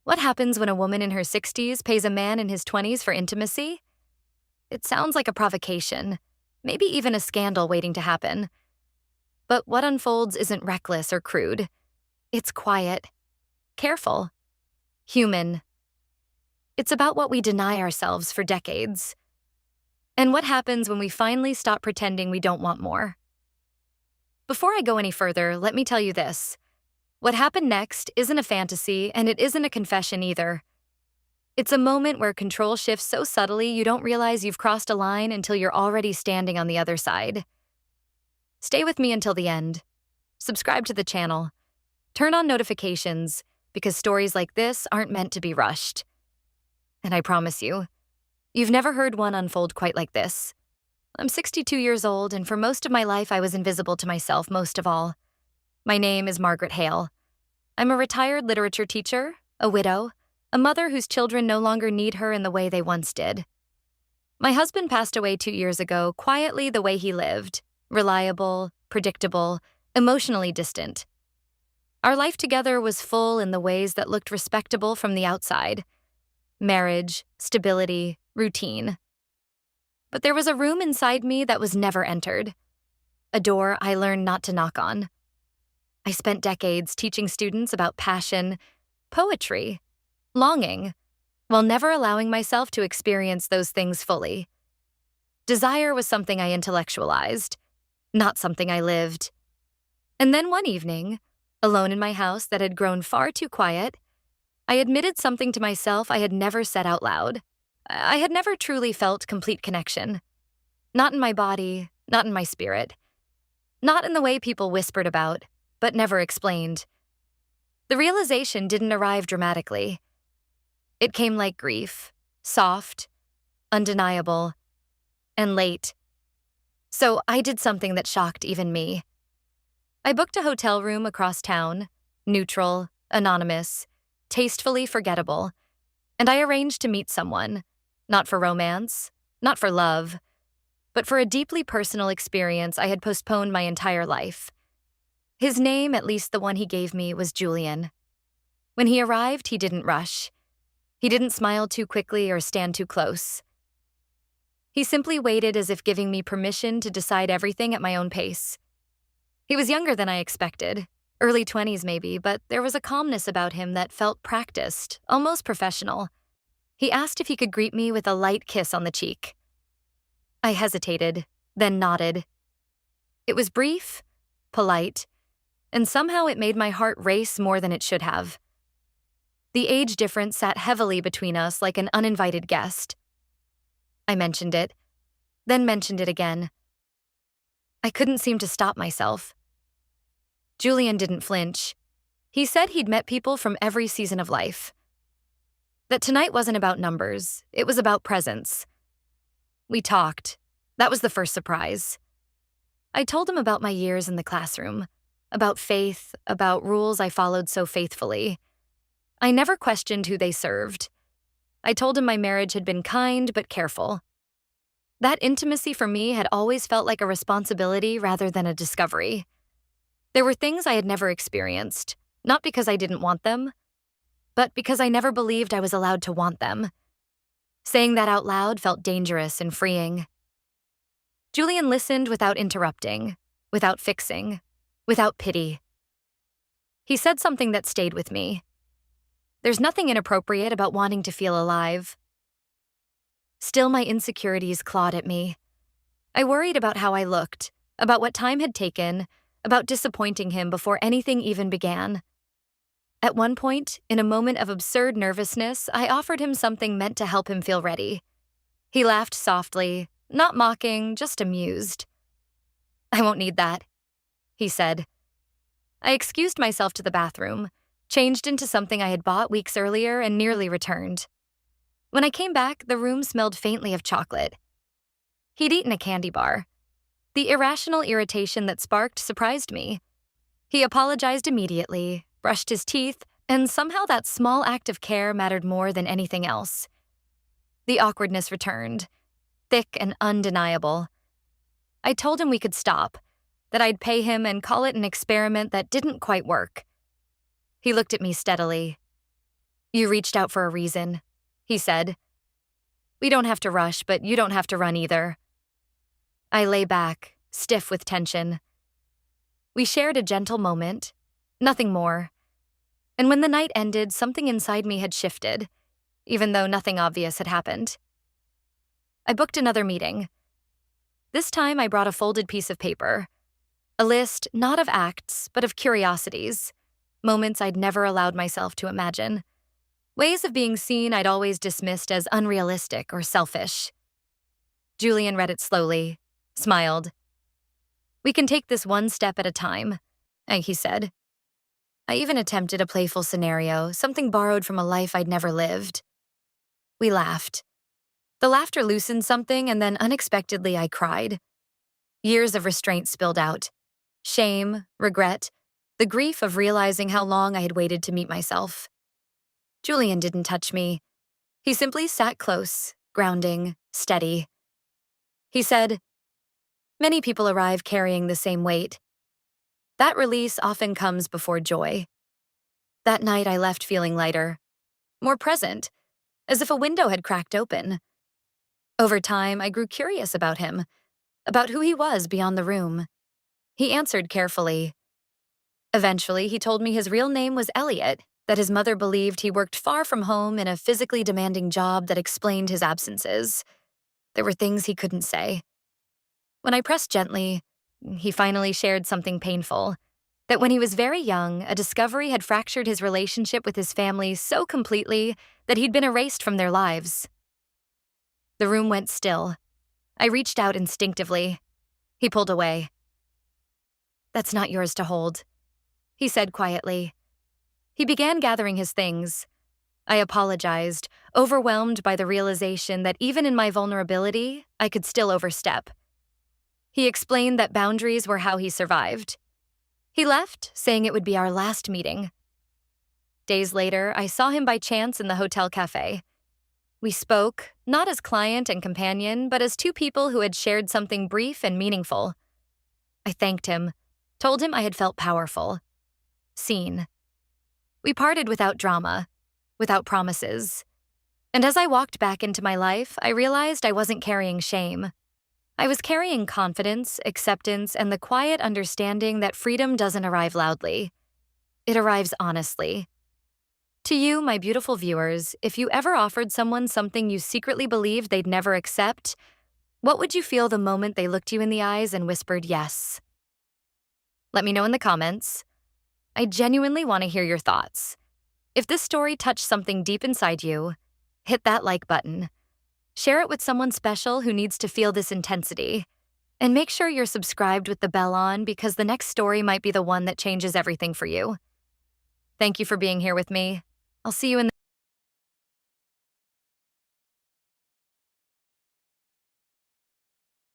What happens when a woman in her 60s pays a man in his 20s for intimacy? It sounds like a provocation, maybe even a scandal waiting to happen. But what unfolds isn't reckless or crude. It's quiet, careful, human. It's about what we deny ourselves for decades. And what happens when we finally stop pretending we don't want more. Before I go any further, let me tell you this. What happened next isn't a fantasy, and it isn't a confession either. It's a moment where control shifts so subtly you don't realize you've crossed a line until you're already standing on the other side. Stay with me until the end. Subscribe to the channel. Turn on notifications, because stories like this aren't meant to be rushed. And I promise you, you've never heard one unfold quite like this. I'm 62 years old, and for most of my life I was invisible to myself most of all. My name is Margaret Hale. I'm a retired literature teacher, a widow, a mother whose children no longer need her in the way they once did. My husband passed away 2 years ago, quietly the way he lived, reliable, predictable, emotionally distant. Our life together was full in the ways that looked respectable from the outside. Marriage, stability, routine. But there was a room inside me that was never entered. A door I learned not to knock on. I spent decades teaching students about passion, poetry, longing, while never allowing myself to experience those things fully. Desire was something I intellectualized, not something I lived. And then one evening, alone in my house that had grown far too quiet, I admitted something to myself I had never said out loud. I had never truly felt complete connection. Not in my body, not in my spirit. Not in the way people whispered about, but never explained. The realization didn't arrive dramatically. It came like grief, soft, undeniable, and late. So I did something that shocked even me. I booked a hotel room across town, neutral, anonymous, tastefully forgettable, and I arranged to meet someone, not for romance, not for love, but for a deeply personal experience I had postponed my entire life. His name, at least the one he gave me, was Julian. When he arrived, he didn't rush. He didn't smile too quickly or stand too close. He simply waited as if giving me permission to decide everything at my own pace. He was younger than I expected, early 20s maybe, but there was a calmness about him that felt practiced, almost professional. He asked if he could greet me with a light kiss on the cheek. I hesitated, then nodded. It was brief, polite, and somehow it made my heart race more than it should have. The age difference sat heavily between us like an uninvited guest. I mentioned it, then mentioned it again. I couldn't seem to stop myself. Julian didn't flinch. He said he'd met people from every season of life. That tonight wasn't about numbers, it was about presence. We talked. That was the first surprise. I told him about my years in the classroom, about faith, about rules I followed so faithfully. I never questioned who they served. I told him my marriage had been kind but careful. That intimacy for me had always felt like a responsibility rather than a discovery. There were things I had never experienced, not because I didn't want them, but because I never believed I was allowed to want them. Saying that out loud felt dangerous and freeing. Julian listened without interrupting, without fixing, without pity. He said something that stayed with me. There's nothing inappropriate about wanting to feel alive. Still, my insecurities clawed at me. I worried about how I looked, about what time had taken, about disappointing him before anything even began. At one point, in a moment of absurd nervousness, I offered him something meant to help him feel ready. He laughed softly, not mocking, just amused. "I won't need that," he said. I excused myself to the bathroom, changed into something I had bought weeks earlier, and nearly returned. When I came back, the room smelled faintly of chocolate. He'd eaten a candy bar. The irrational irritation that sparked surprised me. He apologized immediately, brushed his teeth, and somehow that small act of care mattered more than anything else. The awkwardness returned, thick and undeniable. I told him we could stop, that I'd pay him and call it an experiment that didn't quite work. He looked at me steadily. You reached out for a reason, he said. We don't have to rush, but you don't have to run either. I lay back, stiff with tension. We shared a gentle moment, nothing more. And when the night ended, something inside me had shifted, even though nothing obvious had happened. I booked another meeting. This time I brought a folded piece of paper, a list not of acts, but of curiosities, moments I'd never allowed myself to imagine, ways of being seen I'd always dismissed as unrealistic or selfish. Julian read it slowly, smiled. We can take this one step at a time, he said. I even attempted a playful scenario, something borrowed from a life I'd never lived. We laughed. The laughter loosened something, and then unexpectedly I cried. Years of restraint spilled out. Shame, regret, the grief of realizing how long I had waited to meet myself. Julian didn't touch me. He simply sat close, grounding, steady. He said, "Many people arrive carrying the same weight. That release often comes before joy." That night I left feeling lighter, more present, as if a window had cracked open. Over time, I grew curious about him, about who he was beyond the room. He answered carefully. Eventually, he told me his real name was Elliot, that his mother believed he worked far from home in a physically demanding job that explained his absences. There were things he couldn't say. When I pressed gently, he finally shared something painful, that when he was very young, a discovery had fractured his relationship with his family so completely that he'd been erased from their lives. The room went still. I reached out instinctively. He pulled away. "That's not yours to hold," he said quietly. He began gathering his things. I apologized, overwhelmed by the realization that even in my vulnerability, I could still overstep. He explained that boundaries were how he survived. He left, saying it would be our last meeting. Days later, I saw him by chance in the hotel cafe. We spoke, not as client and companion, but as two people who had shared something brief and meaningful. I thanked him, told him I had felt powerful, seen. We parted without drama, without promises. And as I walked back into my life, I realized I wasn't carrying shame. I was carrying confidence, acceptance, and the quiet understanding that freedom doesn't arrive loudly. It arrives honestly. To you, my beautiful viewers, if you ever offered someone something you secretly believed they'd never accept, what would you feel the moment they looked you in the eyes and whispered yes? Let me know in the comments. I genuinely want to hear your thoughts. If this story touched something deep inside you, hit that like button. Share it with someone special who needs to feel this intensity. And make sure you're subscribed with the bell on, because the next story might be the one that changes everything for you. Thank you for being here with me. I'll see you in the